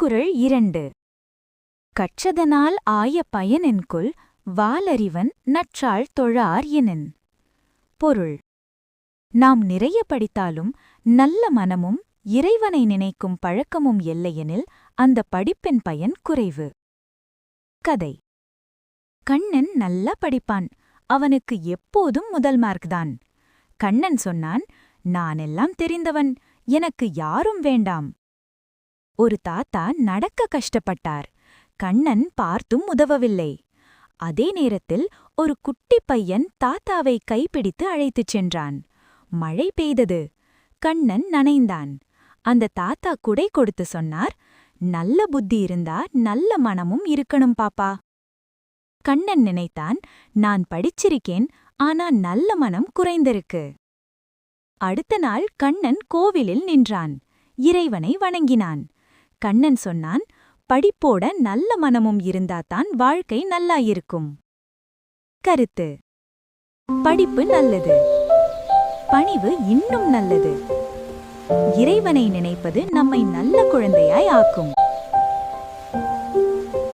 திருக்குறள் 2. கற்றதனால் ஆய பயனென்கொல் வாலறிவன் நற்றாள் தொழார் எனின். பொருள்: நாம் நிறைய படித்தாலும் நல்ல மனமும் இறைவனை நினைக்கும் பழக்கமும் இல்லையெனில் அந்த படிப்பின் பயன் குறைவு. கதை: கண்ணன் நல்லா படிப்பான். அவனுக்கு எப்போதும் முதல் மார்க்தான். கண்ணன் சொன்னான், நானெல்லாம் தெரிந்தவன், எனக்கு யாரும் வேண்டாம். ஒரு தாத்தா நடக்க கஷ்டப்பட்டார். கண்ணன் பார்த்தும் உதவவில்லை. அதே நேரத்தில் ஒரு குட்டிப் பையன் தாத்தாவை கைப்பிடித்து அழைத்துச் சென்றான். மழை பெய்தது. கண்ணன் நனைந்தான். அந்த தாத்தா குடை கொடுத்து சொன்னார், நல்ல புத்தி இருந்தா நல்ல மனமும் இருக்கணும் பாப்பா. கண்ணன் நினைத்தான், நான் படிச்சிருக்கேன், ஆனா நல்ல மனம் குறைந்திருக்கு. அடுத்த நாள் கண்ணன் கோவிலில் நின்றான். இறைவனை வணங்கினான். கண்ணன் சொன்னான், படிப்போட நல்ல மனமும் இருந்தாதான் வாழ்க்கை நல்லா இருக்கும். கருத்து: படிப்பு நல்லது, பணிவு இன்னும் நல்லது. இறைவனை நினைப்பது நம்மை நல்ல குழந்தையாய் ஆக்கும்.